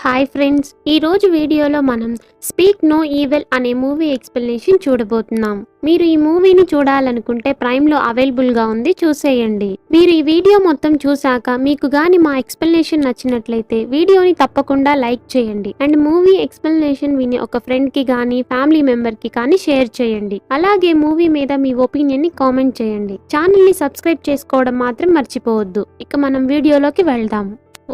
Hi friends, ఈరోజు వీడియోలో మనం స్పీక్ నో ఈవిల్ అనే మూవీ ఎక్స్ప్లెనేషన్ చూడబోతున్నాం. మీరు ఈ మూవీని చూడాలనుకుంటే ప్రైమ్లో అవైలబుల్గా ఉంది, చూసేయండి. మీరు ఈ వీడియో మొత్తం చూశాక మీకు గాని మా ఎక్స్ప్లెనేషన్ నచ్చినట్లయితే వీడియోని తప్పకుండా లైక్ చేయండి అండ్ మూవీ ఎక్స్ప్లెనేషన్ విని ఒక ఫ్రెండ్కి కానీ ఫ్యామిలీ మెంబర్కి కానీ షేర్ చేయండి. అలాగే మూవీ మీద మీ ఒపీనియన్ని కామెంట్ చేయండి. ఛానల్ని సబ్స్క్రైబ్ చేసుకోవడం మాత్రం మర్చిపోవద్దు. ఇక మనం వీడియోలోకి వెళ్దాం.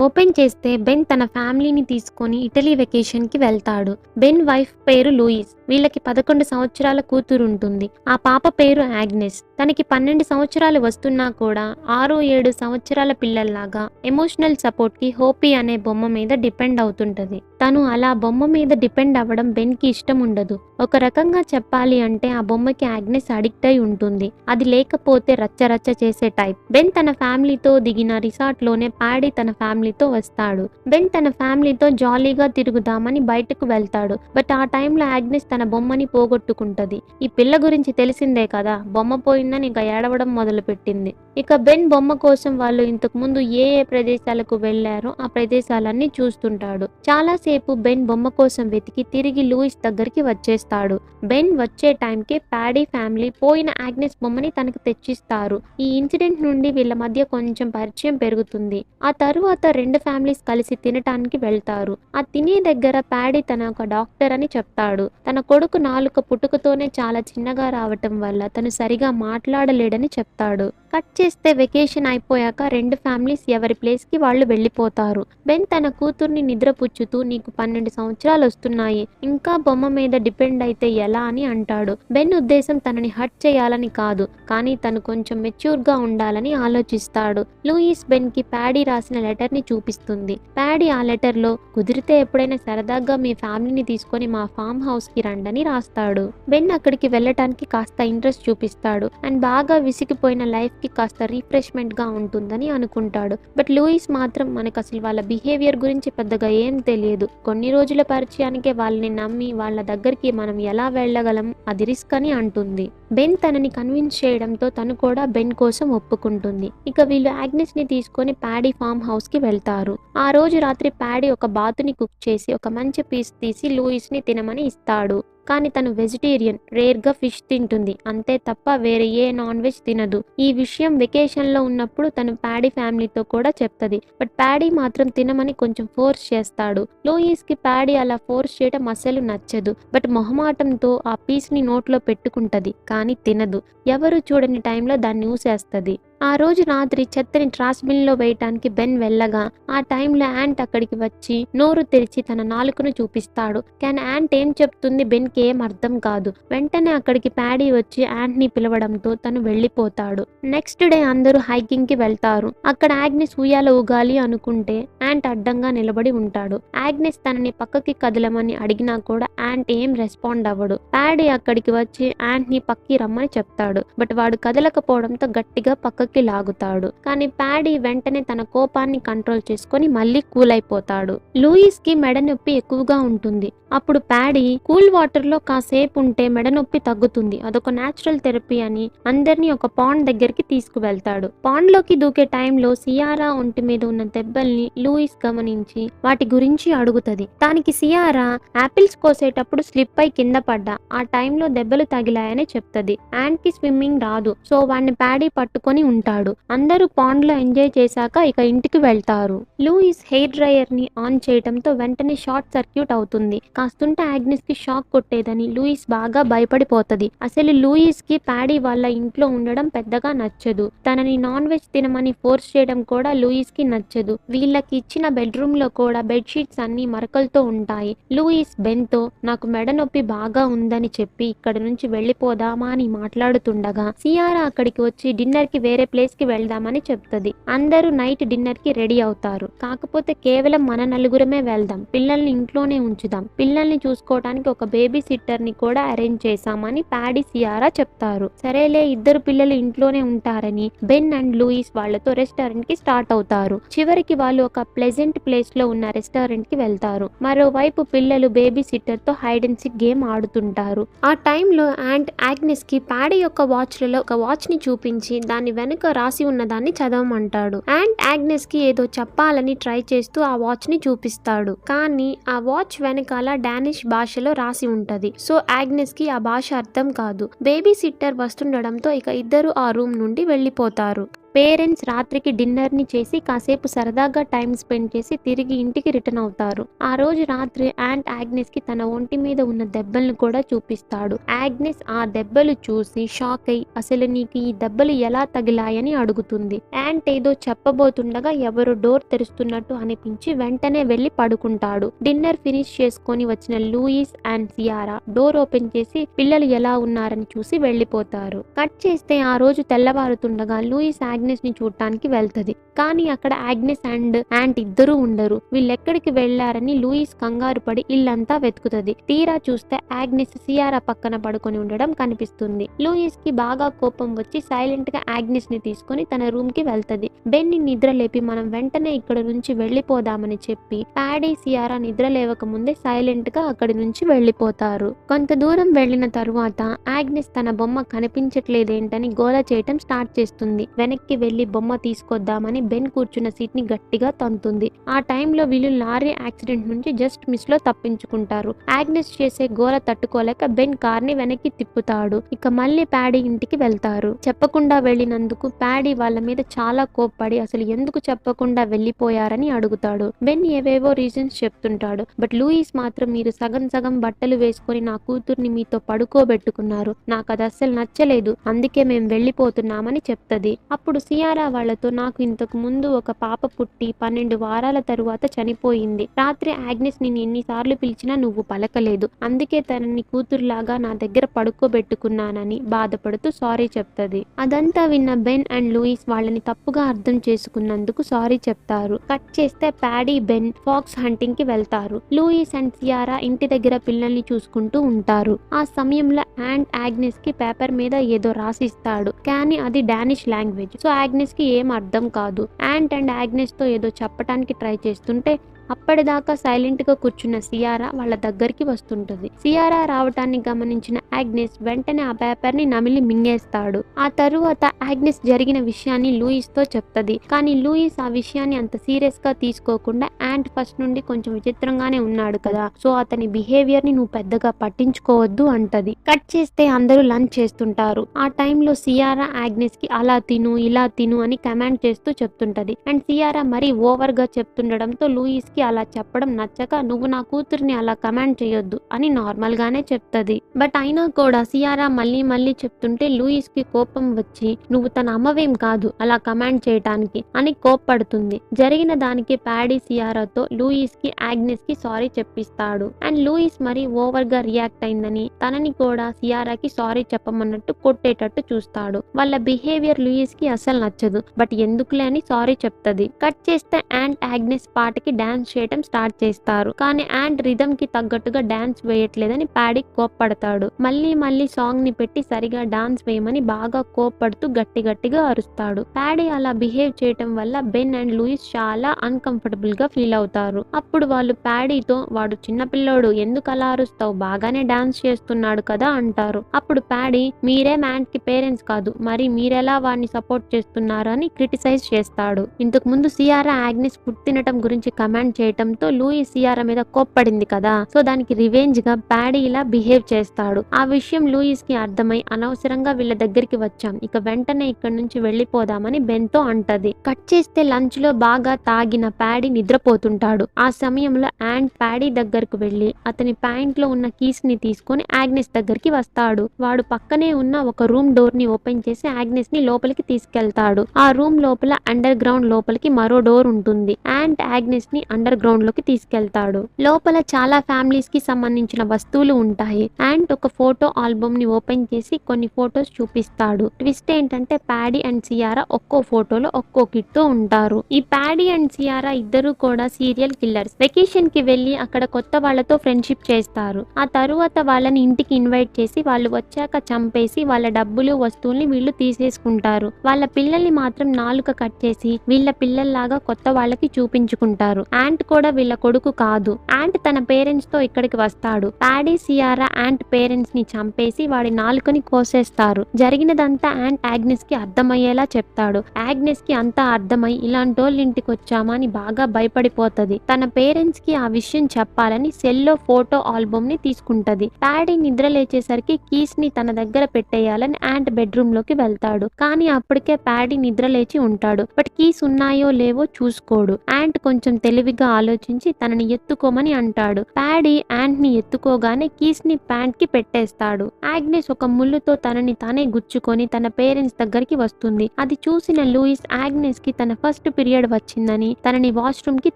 ఓపెన్ చేస్తే బెన్ తన ఫ్యామిలీని తీసుకొని ఇటలీ వెకేషన్కి వెళ్తాడు. బెన్ వైఫ్ పేరు లూయిస్. వీళ్ళకి 11 సంవత్సరాల కూతురు ఉంటుంది. ఆ పాప పేరు ఆగ్నెస్. తనకి 12 సంవత్సరాలు వస్తున్నా కూడా 6-7 సంవత్సరాల పిల్లల్లాగా ఎమోషనల్ సపోర్ట్కి హోపీ అనే బొమ్మ మీద డిపెండ్ అవుతుంటది. తను అలా బొమ్మ మీద డిపెండ్ అవ్వడం బెన్కి ఇష్టం ఉండదు. ఒక రకంగా చెప్పాలి అంటే ఆ బొమ్మకి ఆగ్నెస్ అడిక్ట్ అయి ఉంటుంది. అది లేకపోతే రచ్చరచ్చ చేసే టైప్. బెన్ తన ఫ్యామిలీతో దిగిన రిసార్ట్లోనే ప్యాడీ తన ఫ్యామిలీతో వస్తాడు. బెన్ తన ఫ్యామిలీతో జాలీగా తిరుగుదామని బయటకు వెళ్తాడు. బట్ ఆ టైంలో ఆగ్నెస్ తన బొమ్మని పోగొట్టుకుంటది. ఈ పిల్ల గురించి తెలిసిందే కదా, బొమ్మ పోయిందని ఇక ఏడవడం మొదలు పెట్టింది. ఇక బెన్ బొమ్మ కోసం వాళ్ళు ఇంతకు ముందు ఏ ప్రదేశాలకు వెళ్లారో ఆ ప్రదేశాలన్నీ చూస్తుంటాడు. చాలాసేపు బెన్ బొమ్మ కోసం వెతికి తిరిగి లూయిస్ దగ్గరికి వచ్చేస్తాడు. బెన్ వచ్చే టైంకి ప్యాడీ ఫ్యామిలీ పోయిన ఆగ్నెస్ బొమ్మని తనకు తెచ్చిస్తారు. ఈ ఇన్సిడెంట్ నుండి వీళ్ళ మధ్య కొంచెం పరిచయం పెరుగుతుంది. ఆ తరువాత 2 ఫ్యామిలీస్ కలిసి తినటానికి వెళ్తారు. ఆ తినే దగ్గర ప్యాడీ తన ఒక డాక్టర్ అని చెప్తాడు. తన కొడుకు నాలుక పుట్టుకతోనే చాలా చిన్నగా రావటం వల్ల తను సరిగా మాట్లాడలేడని చెప్తాడు. కట్ చేస్తే వెకేషన్ అయిపోయాక 2 ఫ్యామిలీస్ ఎవరి ప్లేస్ కి వాళ్ళు వెళ్ళిపోతారు. బెన్ తన కూతుర్ని నిద్రపుచ్చుతూ నీకు 12 సంవత్సరాలు వస్తున్నాయి, ఇంకా బొమ్మ మీద డిపెండ్ అయితే ఎలా అని అంటాడు. బెన్ ఉద్దేశం తనని హర్ట్ చేయాలని కాదు, కానీ తను కొంచెం మెచ్యూర్ గా ఉండాలని ఆలోచిస్తాడు. లూయిస్ బెన్ కి ప్యాడీ రాసిన లెటర్ ని చూపిస్తుంది. ప్యాడీ ఆ లెటర్ లో కుదిరితే ఎప్పుడైనా సరదాగా మీ ఫ్యామిలీని తీసుకొని మా ఫామ్ హౌస్ కి రండని రాస్తాడు. బెన్ అక్కడికి వెళ్ళటానికి కాస్త ఇంట్రెస్ట్ చూపిస్తాడు అండ్ బాగా విసిగిపోయిన లైఫ్ కి కాస్త రిఫ్రెష్మెంట్ గా ఉంటుందని అనుకుంటాడు. బట్ లూయిస్ మాత్రం మనకు అసలు వాళ్ళ బిహేవియర్ గురించి పెద్దగా ఏం తెలియదు, కొన్ని రోజుల పరిచయానికే వాళ్ళని నమ్మి వాళ్ళ దగ్గరికి మనం ఎలా వెళ్ళగలం, అది రిస్క్ అని అంటుంది. బెన్ తనని కన్విన్స్ చేయడంతో తను కూడా బెన్ కోసం ఒప్పుకుంటుంది. ఇక వీళ్ళు ఆగ్నెస్ ని తీసుకొని ప్యాడీ ఫామ్ హౌస్ కి వెళ్తారు. ఆ రోజు రాత్రి ప్యాడీ ఒక బాతుని కుక్ చేసి ఒక మంచి పీస్ తీసి లూయిస్ ని తినమని ఇస్తాడు. కానీ తను వెజిటేరియన్, రేర్ గా ఫిష్ తింటుంది, అంతే తప్ప వేరే ఏ నాన్ వెజ్ తినదు. ఈ విషయం వెకేషన్ లో ఉన్నప్పుడు తను ప్యాడీ ఫ్యామిలీతో కూడా చెప్తది. బట్ ప్యాడీ మాత్రం తినమని కొంచెం ఫోర్స్ చేస్తాడు. లూయిస్ కి ప్యాడీ అలా ఫోర్స్ చేయడం అస్సలు నచ్చదు. బట్ మొహమాటంతో ఆ పీస్ ని నోట్లో పెట్టుకుంటది, కానీ తినదు. ఎవరు చూడని టైంలో దాన్ని ఊసేస్తది. ఆ రోజు రాత్రి చెత్తని ట్రాష్ బిన్ లో వేయటానికి బెన్ వెళ్ళగా ఆ టైంలో యాంట్ అక్కడికి వచ్చి నోరు తెరిచి తన నాలుకను చూపిస్తాడు. కానీ యాంట్ ఏం చెప్తుంది బెన్ కి ఏం అర్థం కాదు. వెంటనే అక్కడికి ప్యాడీ వచ్చి యాంట్ ని పిలవడంతో తను వెళ్ళిపోతాడు. నెక్స్ట్ డే అందరూ హైకింగ్ కి వెళ్తారు. అక్కడ ఆగ్నెస్ ఉయ్యాల ఊగాలి అనుకుంటే యాంట్ అడ్డంగా నిలబడి ఉంటాడు. ఆగ్నెస్ తనని పక్కకి కదలమని అడిగినా కూడా యాంట్ ఏం రెస్పాండ్ అవ్వడు. ప్యాడీ అక్కడికి వచ్చి యాంట్ ని పక్కకి రమ్మని చెప్తాడు. బట్ వాడు కదలకపోవడంతో గట్టిగా పక్కకి లాగుతాడు. కానీ ప్యాడీ వెంటనే తన కోపాన్ని కంట్రోల్ చేసుకొని మళ్ళీ కూల్ అయిపోతాడు. లూయిస్ కి మెడ నొప్పి ఎక్కువగా ఉంటుంది. అప్పుడు ప్యాడీ కూల్ వాటర్ లో కాసేపు ఉంటే మెడ నొప్పి తగ్గుతుంది, అదొక న్యాచురల్ థెరపీ అని అందరినీ ఒక పాండ్ దగ్గరికి తీసుకువెళ్తాడు. పాండ్ లోకి దూకే టైంలో సియారా ఒంటి మీద ఉన్న దెబ్బల్ని లూయిస్ గమనించి వాటి గురించి అడుగుతది. దానికి సియారా యాపిల్స్ కోసేటప్పుడు స్లిప్ అయి కింద పడ్డా, ఆ టైంలో దెబ్బలు తగిలాయని చెప్తది. యాంట్ కి స్విమ్మింగ్ రాదు, సో వాడిని ప్యాడీ పట్టుకొని ఉంటాడు. అందరూ పాండ్ లో ఎంజాయ్ చేశాక ఇక ఇంటికి వెళ్తారు. లూయిస్ హెయిర్ డ్రైయర్ ని ఆన్ చేయడంతో వెంటనే షార్ట్ సర్క్యూట్ అవుతుంది. కాస్తుంటే ఆగ్నెస్ కి షాక్ కొట్టేదని లూయిస్ బాగా భయపడిపోతది. అసలు లూయిస్ కి ప్యాడీ వాళ్ళ ఇంట్లో ఉండడం పెద్దగా నచ్చదు. తనని నాన్ వెజ్ తినమని ఫోర్స్ చేయడం కూడా లూయిస్ కి నచ్చదు. వీళ్ళకి ఇచ్చిన బెడ్రూమ్ లో కూడా బెడ్షీట్స్ అన్ని మరకలతో ఉంటాయి. లూయిస్ బెన్ తో నాకు మెడ నొప్పి బాగా ఉందని చెప్పి ఇక్కడ నుంచి వెళ్ళిపోదామా అని మాట్లాడుతుండగా సియారా అక్కడికి వచ్చి డిన్నర్ కి వేరే ప్లేస్ కి వెళ్దామని చెప్తది. అందరూ నైట్ డిన్నర్ కి రెడీ అవుతారు. కాకపోతే కేవలం మన నలుగురమే వెళ్దాం, పిల్లల్ని ఇంట్లోనే ఉంచుదాం, పిల్లల్ని చూసుకోవడానికి ఒక బేబీ సిట్టర్ ని కూడా అరేంజ్ చేశామని ప్యాడీ సియారా చెప్తారు. సరేలే, ఇద్దరు పిల్లలు ఇంట్లోనే ఉంటారని బెన్ అండ్ లూయిస్ వాళ్లతో రెస్టారెంట్ కి స్టార్ట్ అవుతారు. చివరికి వాళ్ళు ఒక ప్లెజెంట్ ప్లేస్ లో ఉన్న రెస్టారెంట్ కి వెళ్తారు. మరోవైపు పిల్లలు బేబీ సిట్టర్ తో హైడ్ అండ్ సీక్ గేమ్ ఆడుతుంటారు. ఆ టైంలో యాంట్ ఆగ్నెస్ కి ప్యాడీ యొక్క వాచ్లలో ఒక వాచ్ ని చూపించి దాన్ని వెనక్కి వెనుక రాసి ఉన్నదాన్ని చదవమంటాడు. అండ్ ఆగ్నెస్ కి ఏదో చెప్పాలని ట్రై చేస్తూ ఆ వాచ్ ని చూపిస్తాడు. కానీ ఆ వాచ్ వెనకాల డానిష్ భాషలో రాసి ఉంటది. సో ఆగ్నెస్ కి ఆ భాష అర్థం కాదు. బేబీ సిట్టర్ వస్తుండడంతో ఇక ఇద్దరు ఆ రూమ్ నుండి వెళ్లిపోతారు. పేరెంట్స్ రాత్రికి డిన్నర్ ని చేసి కాసేపు సరదాగా టైం స్పెండ్ చేసి తిరిగి ఇంటికి రిటర్న్ అవుతారు. ఆ రోజు రాత్రి యాంట్ ఆగ్నెస్ కి తన ఒంటి మీద ఉన్న దెబ్బలను కూడా చూపిస్తాడు. ఆగ్నెస్ ఆ దెబ్బలు చూసి షాక్ అయి అసలు నీకు ఈ దెబ్బలు ఎలా తగిలాయని అడుగుతుంది. యాంట్ ఏదో చెప్పబోతుండగా ఎవరో డోర్ తెరుస్తున్నట్టు అనిపించి వెంటనే వెళ్లి పడుకుంటాడు. డిన్నర్ ఫినిష్ చేసుకొని వచ్చిన Louis and Ciara door open చేసి పిల్లలు ఎలా ఉన్నారని చూసి వెళ్లిపోతారు. కట్ చేస్తే ఆ రోజు తెల్లవారుతుండగా లూయిస్ ఆగ్నెస్ ని చూడటానికి వెళ్తది. కానీ అక్కడ ఆగ్నెస్ అండ్ యాంట్ ఇద్దరూ ఉండరు. వీళ్ళెక్కడికి వెళ్లారని లూయిస్ కంగారు పడి ఇల్లంతా వెతుకుతది. తీరా చూస్తే ఆగ్నెస్ సియారా పక్కన పడుకొని ఉండడం కనిపిస్తుంది. లూయిస్ కి బాగా కోపం వచ్చి సైలెంట్ గా ఆగ్నెస్ ని తీసుకొని తన రూమ్ కి వెళ్తది. బెన్ ని నిద్ర లేపి మనం వెంటనే ఇక్కడ నుంచి వెళ్లిపోదామని చెప్పి ప్యాడీ సియారా నిద్ర లేవక ముందే సైలెంట్ గా అక్కడి నుంచి వెళ్లిపోతారు. కొంత దూరం వెళ్లిన తరువాత ఆగ్నెస్ తన బొమ్మ కనిపించట్లేదేంటని గోల చేయటం స్టార్ట్ చేస్తుంది. వెనక్కి వెళ్లి బొమ్మ తీసుకొద్దామని బెన్ కూర్చున్న సీట్ ని గట్టిగా తంతుంది. ఆ టైంలో వీళ్ళు లారీ యాక్సిడెంట్ నుంచి జస్ట్ మిస్ లో తప్పించుకుంటారు. ఆగ్నెస్ చేసే గోల తట్టుకోలేక బెన్ కార్ ని వెనక్కి తిప్పుతాడు. ఇక మళ్ళీ ప్యాడీ ఇంటికి వెళ్తారు. చెప్పకుండా వెళ్లినందుకు ప్యాడీ వాళ్ళ మీద చాలా కోప్పడి అసలు ఎందుకు చెప్పకుండా వెళ్లిపోయారని అడుగుతాడు. బెన్ ఏవేవో రీజన్స్ చెప్తుంటాడు. బట్ లూయిస్ మాత్రం మీరు సగం సగం బట్టలు వేసుకొని నా కూతుర్ని మీతో పడుకోబెట్టుకున్నారు, నాకు అది అస్సలు నచ్చలేదు, అందుకే మేము వెళ్లిపోతున్నామని చెప్తది. అప్పుడు సియారా వాళ్లతో నాకు ఇంతకు ముందు ఒక పాప పుట్టి 12 వారాల తరువాత చనిపోయింది. రాత్రి ఆగ్నెస్ నిన్ను ఎన్నిసార్లు పిలిచినా నువ్వు పలకలేదు, అందుకే తనని కూతురులాగా నా దగ్గర పడుకోబెట్టుకున్నానని బాధపడుతూ సారీ చెప్తది. అదంతా విన్న బెన్ అండ్ లూయిస్ వాళ్ళని తప్పుగా అర్థం చేసుకున్నందుకు సారీ చెప్తారు. కట్ చేస్తే ప్యాడీ బెన్ ఫాక్స్ హంటింగ్ కి వెళ్తారు. లూయిస్ అండ్ సియారా ఇంటి దగ్గర పిల్లల్ని చూసుకుంటూ ఉంటారు. ఆ సమయంలో యాంట్ ఆగ్నెస్ కి పేపర్ మీద ఏదో రాసిస్తాడు. కానీ అది డానిష్ లాంగ్వేజ్. సో ఆగ్నెస్ కి ఏం అర్థం కాదు. యాంట్ అండ్ ఆగ్నెస్ తో ఏదో చెప్పడానికి ట్రై చేస్తుంటే అప్పటిదాకా సైలెంట్ గా కూర్చున్న సియారా వాళ్ళ దగ్గరికి వస్తుంటది. సియారా రావటాన్ని గమనించిన ఆగ్నెస్ వెంటనే ఆ పేపర్ ని నమిలి మింగేస్తాడు. ఆ తరువాత ఆగ్నెస్ జరిగిన విషయాన్ని లూయిస్ తో చెప్తది. కానీ లూయిస్ ఆ విషయాన్ని అంత సీరియస్ గా తీసుకోకుండా యాంట్ ఫస్ట్ నుండి కొంచెం విచిత్రంగానే ఉన్నాడు కదా, సో అతని బిహేవియర్ ని నువ్వు పెద్దగా పట్టించుకోవద్దు అంటది. కట్ చేస్తే అందరూ లంచ్ చేస్తుంటారు. ఆ టైంలో సియారా ఆగ్నెస్ కి అలా తిను ఇలా తిను అని కమాండ్ చేస్తూ చెప్తుంటది. అండ్ సియారా మరీ ఓవర్ గా చెప్తుండడంతో లూయిస్ కి అలా చెప్పడం నచ్చక నువ్వు నా కూతుర్ని అలా కమాండ్ చేయొద్దు అని నార్మల్ గానే చెప్తది. బట్ అయినా కూడా సియారా మళ్ళీ మళ్ళీ చెప్తుంటే లూయిస్ కి కోపం వచ్చి నువ్వు తన అమ్మవేం కాదు అలా కమాండ్ చేయటానికి అని కోప్పడుతుంది. జరిగిన దానికి ప్యాడీ సియారాతో లూయిస్ కి ఆగ్నెస్ కి సారీ చెప్పిస్తాడు. అండ్ లూయిస్ మరీ ఓవర్ గా రియాక్ట్ అయిందని తనని కూడా సియారాకి సారీ చెప్పమన్నట్టు కొట్టేటట్టు చూస్తాడు. వాళ్ళ బిహేవియర్ లూయిస్ కి అసలు నచ్చదు. బట్ ఎందుకులే అని సారీ చెప్తది. కట్ చేస్తే యాంట్ ఆగ్నెస్ పాటకి డాన్స్ చేయటం స్టార్ట్ చేస్తారు. కానీ యాంట్ రిథమ్ కి తగ్గట్టుగా డాన్స్ వేయట్లేదని ప్యాడీ కోప్పడతాడు. మళ్ళీ మళ్ళీ సాంగ్ ని పెట్టి సరిగా డాన్స్ వేయమని బాగా కోప్పడుతూ గట్టి గట్టిగా అరుస్తాడు. ప్యాడీ అలా బిహేవ్ చేయటం వల్ల బెన్ అండ్ లూయిస్ చాలా అన్కంఫర్టబుల్ గా ఫీల్ అవుతారు. అప్పుడు వాళ్ళు ప్యాడీతో వాడు చిన్నపిల్లోడు ఎందుకు అలా అరుస్తావు, బాగానే డాన్స్ చేస్తున్నాడు కదా అంటారు. అప్పుడు ప్యాడీ మీరే యాంట్ కి పేరెంట్స్ కాదు, మరి మీరెలా వాడిని సపోర్ట్ చేస్తున్నారు అని క్రిటిసైజ్ చేస్తాడు. ఇంతకు ముందు సియారా ఆగ్నెస్ ఫుడ్ తినటం గురించి కమాండ్ చేయటంతో లూయిస్ సియారా మీద కోప్పడింది కదా, సో దానికి రివెంజ్ గా ప్యాడీ ఇలా బిహేవ్ చేస్తాడు. ఆ విషయం లూయిస్ కి అర్థమై అనవసరంగా వీళ్ళ దగ్గరికి వచ్చాం, ఇక వెంటనే ఇక్కడ నుంచి వెళ్లిపోదామని బెన్ తో అంటది. కట్ చేస్తే లంచ్ లో బాగా తాగిన ప్యాడీ నిద్రపోతుంటాడు. ఆ సమయంలో యాంట్ ప్యాడీ దగ్గరకు వెళ్లి అతని ప్యాంట్ లో ఉన్న కీస్ ని తీసుకొని ఆగ్నెస్ దగ్గరికి వస్తాడు. వాడు పక్కనే ఉన్న ఒక రూమ్ డోర్ ని ఓపెన్ చేసి ఆగ్నెస్ ని లోపలికి తీసుకెళ్తాడు. ఆ రూమ్ లోపల అండర్ గ్రౌండ్ లోపలికి మరో డోర్ ఉంటుంది. యాంట్ ఆగ్నెస్ ని అండర్ గ్రౌండ్ లోకి తీసుకెళ్తాడు. లోపల చాలా ఫ్యామిలీస్ కి సంబంధించిన వస్తువులు ఉంటాయి. యాంట్ ఒక ఫోటో ఆల్బమ్ ని ఓపెన్ చేసి కొన్ని ఫొటోస్ చూపిస్తాడు. ట్విస్ట్ ఏంటంటే ప్యాడీ అండ్ సియారా ఒక్కో ఫోటోలో ఒక్కో కిట్ తో ఉంటారు. ఈ ప్యాడీ అండ్ సియారా ఇద్దరు కూడా సీరియల్ కిల్లర్స్. వెకేషన్ కి వెళ్లి అక్కడ కొత్త వాళ్ళతో ఫ్రెండ్షిప్ చేస్తారు. ఆ తరువాత వాళ్ళని ఇంటికి ఇన్వైట్ చేసి వాళ్ళు వచ్చాక చంపేసి వాళ్ళ డబ్బులు వస్తువుల్ని వీళ్ళు తీసేసుకుంటారు. వాళ్ళ పిల్లల్ని మాత్రం నాలుక కట్ చేసి వీళ్ళ పిల్లల్లాగా కొత్త వాళ్ళకి చూపించుకుంటారు. అండ్ యాంట్ కూడా వీళ్ళ కొడుకు కాదు. యాంట్ తన పేరెంట్స్ తో ఇక్కడికి వస్తాడు. ప్యాడీ సియారా యాంట్ పేరెంట్స్ ని చంపేసి వాడి నాలుకని కోసేస్తారు. జరిగినదంతా యాంట్ ఆగ్నెస్ కి అర్థమయ్యేలా చెప్తాడు. ఆగ్నెస్ కి అంతా అర్థమై ఇలాంటోళ్ళ ఇంటికి వచ్చామని బాగా భయపడిపోతది. తన పేరెంట్స్ కి ఆ విషయం చెప్పాలని సెల్లో ఫోటో ఆల్బమ్ ని తీసుకుంటది. ప్యాడీ నిద్ర లేచేసరికి కీస్ ని తన దగ్గర పెట్టేయాలని యాంట్ బెడ్రూమ్ లోకి వెళ్తాడు. కానీ అప్పటికే ప్యాడీ నిద్ర లేచి ఉంటాడు. బట్ కీస్ ఉన్నాయో లేవో చూసుకోడు. యాంట్ కొంచెం తెలివిగా ఆలోచించి తనని ఎత్తుకోమని అంటాడు. ప్యాడీ యాంట్ ని ఎత్తుకోగానే కీస్ ని ప్యాంట్ కి పెట్టేస్తాడు. ఆగ్నెస్ ఒక ముళ్ళుతో తనని తానే గుచ్చుకొని తన పేరెంట్స్ దగ్గరికి వస్తుంది. అది చూసిన లూయిస్ ఆగ్నెస్ కి తన ఫస్ట్ పీరియడ్ వచ్చిందని తనని వాష్రూమ్ కి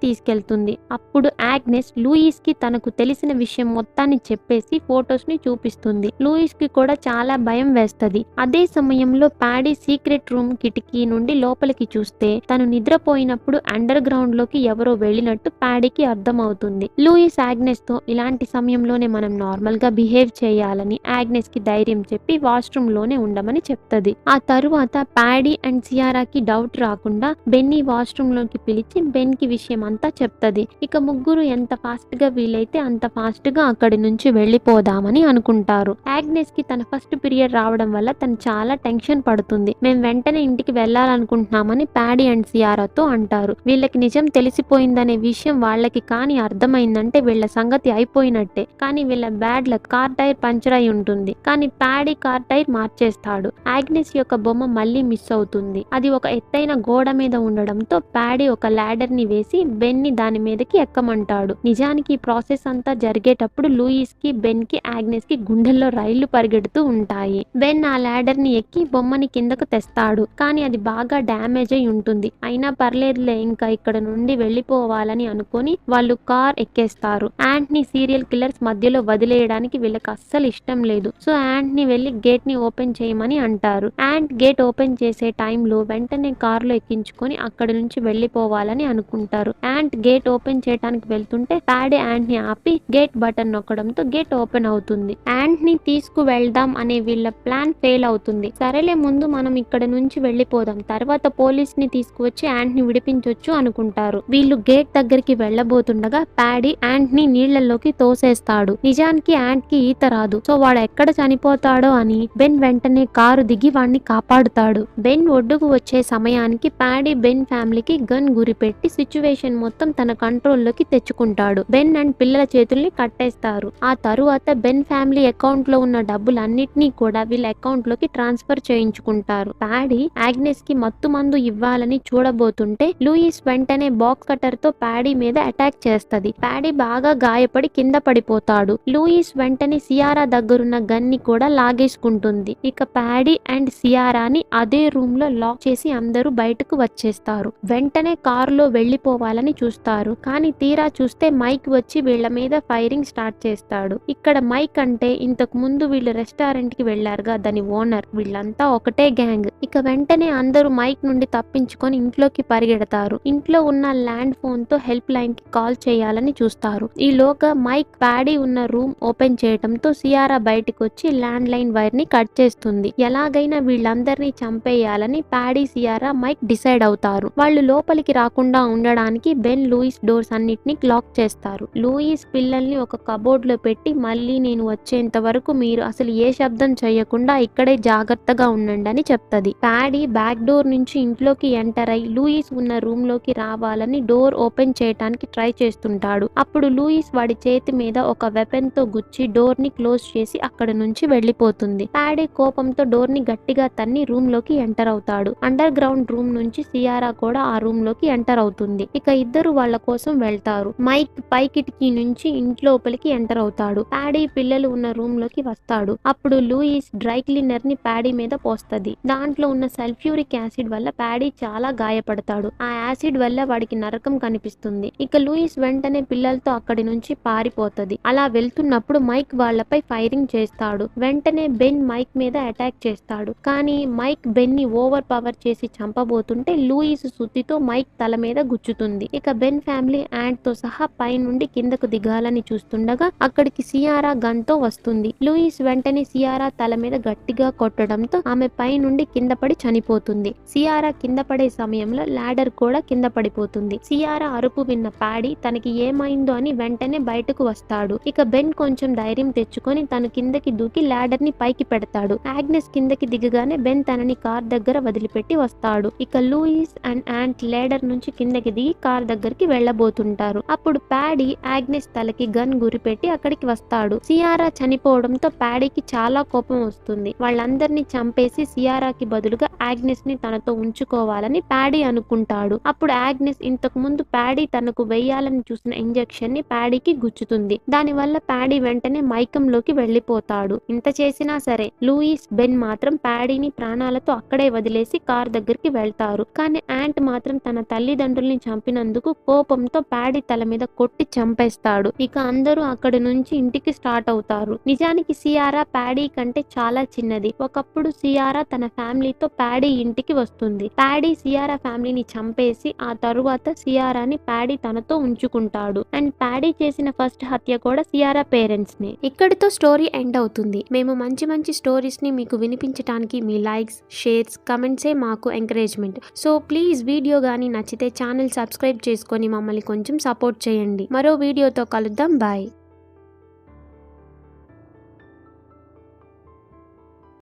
తీసుకెళ్తుంది. అప్పుడు ఆగ్నెస్ లూయిస్ కి తనకు తెలిసిన విషయం మొత్తాన్ని చెప్పేసి ఫొటోస్ ని చూపిస్తుంది. లూయిస్ కి కూడా చాలా భయం వేస్తది. అదే సమయంలో ప్యాడీ సీక్రెట్ రూమ్ కిటికీ నుండి లోపలికి చూస్తే తను నిద్రపోయినప్పుడు అండర్ గ్రౌండ్ లోకి ఎవరో వెళ్ళినట్టు ప్యాడీకి అర్థమవుతుంది. లూయిస్ ఆగ్నెస్ తో ఇలాంటి సమయంలోనే మనం నార్మల్ గా బిహేవ్ చేయాలని ఆగ్నెస్ కి ధైర్యం చెప్పి వాష్రూమ్ లోనే ఉండమని చెప్తది. ఆ తరువాత ప్యాడీ అండ్ సియారాకి డౌట్ రాకుండా బెన్నీ వాష్రూమ్ లోకి పిలిచి బెన్ కి విషయం అంతా చెప్తది. ఇక ముగ్గురు ఎంత ఫాస్ట్ గా వీలైతే అంత ఫాస్ట్ గా అక్కడి నుంచి వెళ్లిపోదామని అనుకుంటారు. ఆగ్నెస్ కి తన ఫస్ట్ పీరియడ్ రావడం వల్ల తను చాలా టెన్షన్ పడుతుంది. మేము వెంటనే ఇంటికి వెళ్లాలనుకుంటున్నామని ప్యాడీ అండ్ సియారాతో అంటారు. వీళ్ళకి నిజం తెలిసిపోయిందనే విషయం వాళ్ళకి కానీ అర్థమైందంటే వీళ్ళ సంగతి అయిపోయినట్టే. కానీ వీళ్ళ bad luck car tyre puncture అయి ఉంటుంది. కానీ ప్యాడీ కార్ టైర్ మార్చేస్తాడు. ఆగ్నెస్ యొక్క బొమ్మ మళ్ళీ మిస్ అవుతుంది. అది ఒక ఎత్తైన గోడ మీద ఉండడంతో ప్యాడీ ఒక లాడర్ ని వేసి బెన్ ని దాని మీదకి ఎక్కమంటాడు. నిజానికి ఈ ప్రాసెస్ అంతా జరిగేటప్పుడు లూయిస్ కి బెన్ కి ఆగ్నెస్ కి గుండెల్లో రైళ్లు పరిగెడుతూ ఉంటాయి. బెన్ ఆ లాడర్ ని ఎక్కి బొమ్మని కిందకు తెస్తాడు. కానీ అది బాగా డ్యామేజ్ అయి ఉంటుంది. అయినా పర్లేదులే ఇంకా ఇక్కడ నుండి వెళ్లిపోవాలని అనుకొని వాళ్ళు కార్ ఎక్కేస్తారు. యాంట్ ని సీరియల్ కిల్లర్స్ మధ్యలో వదిలేయడానికి వీళ్ళకి అస్సలు ఇష్టం లేదు. సో యాంట్ ని వెళ్లి గేట్ ని ఓపెన్ చేయమని అంటారు. యాంట్ గేట్ ఓపెన్ చేసే టైంలో వెంటనే కార్ లో ఎక్కించుకొని అక్కడి నుంచి వెళ్లిపోవాలని అనుకుంటారు. యాంట్ గేట్ ఓపెన్ చేయడానికి వెళ్తుంటే ప్యాడీ యాంట్ ని ఆపి గేట్ బటన్ నొక్కడంతో గేట్ ఓపెన్ అవుతుంది. యాంట్ ని తీసుకు వెళ్దాం అనే వీళ్ళ ప్లాన్ ఫెయిల్ అవుతుంది. సరేలే ముందు మనం ఇక్కడ నుంచి వెళ్లిపోదాం, తర్వాత పోలీస్ ని తీసుకువచ్చి యాంట్ ని విడిపించొచ్చు అనుకుంటారు. వీళ్ళు గేట్ దగ్గరికి వెళ్లబోతుండగా ప్యాడీ యాంట్ ని నీళ్లలోకి తోసేస్తాడు. నిజానికి యాంట్ కి ఈత రాదు. సో వాడు ఎక్కడ చనిపోతాడో అని బెన్ వెంటనే కారు దిగి వాడిని కాపాడుతాడు. బెన్ ఒడ్డుకు వచ్చే సమయానికి ప్యాడీ బెన్ ఫ్యామిలీకి గన్ గురిపెట్టి సిచ్యువేషన్ మొత్తం తన కంట్రోల్లోకి తెచ్చుకుంటాడు. బెన్ అండ్ పిల్లల చేతుల్ని కట్టేస్తారు. ఆ తరువాత బెన్ ఫ్యామిలీ అకౌంట్ లో ఉన్న డబ్బులన్నిటినీ కూడా వీళ్ళ అకౌంట్ లోకి ట్రాన్స్ఫర్ చేయించుకుంటారు. ప్యాడీ ఆగ్నెస్ కి మత్తు మందు ఇవ్వాలని చూడబోతుంటే లూయిస్ వెంటనే బాక్స్ కటర్ తో ప్యాడీ మీద అటాక్ చేస్తది. ప్యాడీ బాగా గాయపడి కింద పడిపోతాడు. లూయిస్ వెంటనే సియారా దగ్గరున్న గన్ ని కూడా లాగేసుకుంటుంది. ఇక ప్యాడీ అండ్ సియారాని అదే రూమ్ లో లాక్ చేసి అందరూ బయటకు వచ్చేస్తారు. వెంటనే కారులో వెళ్లిపోవాలని చూస్తారు. కానీ తీరా చూస్తే మైక్ వచ్చి వీళ్ళ మీద ఫైరింగ్ స్టార్ట్ చేస్తాడు. ఇక్కడ మైక్ అంటే ఇంతకు ముందు వీళ్ళు రెస్టారెంట్ కి వెళ్లారుగా దాని ఓనర్. వీళ్ళంతా ఒకటే గ్యాంగ్. ఇక వెంటనే అందరూ మైక్ నుండి తప్పించుకొని ఇంట్లోకి పరిగెడతారు. ఇంట్లో ఉన్న ల్యాండ్ ఫోన్ తో హెల్ప్ లైన్ కి కాల్ చేయాలని చూస్తారు. ఈలోగా మైక్ ప్యాడీ ఉన్న రూమ్ ఓపెన్ చేయడంతో సియారా బయటకు వచ్చి ల్యాండ్ లైన్ వైర్ ని కట్ చేస్తుంది. ఎలాగైనా వీళ్ళందరినీ చంపేయాలని ప్యాడీ సియారా మైక్ డిసైడ్ అవుతారు. వాళ్ళు లోపలికి రాకుండా ఉండడానికి బెన్ లూయిస్ డోర్స్ అన్నిటిని లాక్ చేస్తారు. లూయిస్ పిల్లల్ని ఒక కబోర్డ్ లో పెట్టి మళ్ళీ నేను వచ్చేంత వరకు మీరు అసలు ఏ శబ్దం చేయకుండా ఇక్కడే జాగ్రత్తగా ఉండండి అని చెప్తది. ప్యాడీ బ్యాక్ డోర్ నుంచి ఇంట్లోకి ఎంటర్ అయి లూయిస్ ఉన్న రూమ్ లోకి రావాలని డోర్ ఓపెన్ చేయడానికి ట్రై చేస్తుంటాడు. అప్పుడు లూయిస్ వాడి చేతి మీద ఒక వెపన్ తో గుచ్చి డోర్ ని క్లోజ్ చేసి అక్కడ నుంచి వెళ్లిపోతుంది. ప్యాడీ కోపంతో డోర్ ని గట్టిగా తన్ని రూమ్ లోకి ఎంటర్ అవుతాడు. అండర్ గ్రౌండ్ రూమ్ నుంచి సియారా కూడా ఆ రూమ్ లోకి ఎంటర్ అవుతుంది. ఇక ఇద్దరు వాళ్ళ కోసం వెళ్తారు. మైక్ పై కిటికీ నుంచి ఇంట్లోపలికి ఎంటర్ అవుతాడు. ప్యాడీ పిల్లలు ఉన్న రూమ్ లోకి వస్తాడు. అప్పుడు లూయిస్ డ్రై క్లీనర్ ని ప్యాడీ మీద పోస్తది. దాంట్లో ఉన్న సల్ఫ్యూరిక్ యాసిడ్ వల్ల ప్యాడీ చాలా గాయపడతాడు. ఆ యాసిడ్ వల్ల వాడికి నరకం కనిపిస్తుంది. ఇక లూయిస్ వెంటనే పిల్లలతో అక్కడి నుంచి పారిపోతది. అలా వెళ్తున్నప్పుడు మైక్ వాళ్లపై ఫైరింగ్ చేస్తాడు. వెంటనే బెన్ మైక్ మీద అటాక్ చేస్తాడు. కానీ మైక్ బెన్ ని ఓవర్ పవర్ చేసి చంపబోతుంటే లూయిస్ సుత్తితో మైక్ తల మీద గుచ్చుతుంది. ఇక బెన్ ఫ్యామిలీ యాంట్ తో సహా పై నుండి కిందకు దిగాలని చూస్తుండగా అక్కడికి సియారా గన్ తో వస్తుంది. లూయిస్ వెంటనే సియారా తల మీద గట్టిగా కొట్టడంతో ఆమె పై నుండి కింద పడి చనిపోతుంది. సియారా కింద పడే సమయంలో లాడర్ కూడా కింద పడిపోతుంది. సియారా అరుపు విన్న ప్యాడీ తనకి ఏమైందో అని వెంటనే బయటకు వస్తాడు. ఇక బెన్ కొంచెం ధైర్యం తెచ్చుకొని తను కిందకి దూకి ల్యాడర్ ని పైకి పెడతాడు. ఆగ్నెస్ కిందకి దిగగానే బెన్ తనని కార్ దగ్గర వదిలిపెట్టి వస్తాడు. ఇక లూయిస్ అండ్ యాంట్ లేడర్ నుంచి కిందకి దిగి కార్ దగ్గరికి వెళ్లబోతుంటారు. అప్పుడు ప్యాడీ ఆగ్నెస్ తలకి గన్ గురిపెట్టి అక్కడికి వస్తాడు. సియారా చనిపోవడంతో ప్యాడీకి చాలా కోపం వస్తుంది. వాళ్ళందరినీ చంపేసి సియారాకి బదులుగా ఆగ్నెస్ ని తనతో ఉంచుకోవాలని ప్యాడీ అనుకుంటాడు. అప్పుడు ఆగ్నెస్ ఇంతకు ముందు ప్యాడీ తనకు వెయ్యాలని చూసిన ఇంజెక్షన్ ని ప్యాడీకి గుచ్చుతుంది. దానివల్ల ప్యాడీ వెంటనే మైకంలోకి వెళ్లిపోతాడు. ఇంత చేసినా సరే లూయిస్, బెన్ మాత్రం ప్యాడీని ప్రాణాలతో అక్కడే వదిలేసి కార్ దగ్గరికి వెళ్తారు. కానీ యాంట్ మాత్రం తన తల్లిదండ్రుల్ని చంపినందుకు కోపంతో ప్యాడీ తల మీద కొట్టి చంపేస్తాడు. ఇక అందరూ అక్కడి నుంచి ఇంటికి స్టార్ట్ అవుతారు. నిజానికి సియారా ప్యాడీ కంటే చాలా చిన్నది. ఒకప్పుడు సియారా తన ఫ్యామిలీతో ప్యాడీ ఇంటికి వస్తుంది. ప్యాడీ సియారా ఫ్యామిలీని చంపేసి ఆ తరువాత సియారాని ప్యాడీ తనతో ఉంచుకుంటాడు. అండ్ ప్యాడీ చేసిన ఫస్ట్ హత్య కూడా సియారా పేరెంట్స్ ని. ఇక్కడితో స్టోరీ ఎండ్ అవుతుంది. మేము మంచి మంచి స్టోరీస్ ని మీకు వినిపించడానికి మీ లైక్స్, షేర్స్, కమెంట్సే మాకు ఎంకరేజ్మెంట్. సో ప్లీజ్ వీడియో గానీ నచ్చితే ఛానల్ సబ్స్క్రైబ్ చేసుకొని మమ్మల్ని కొంచెం సపోర్ట్ చేయండి. మరో వీడియోతో కలుద్దాం. బాయ్.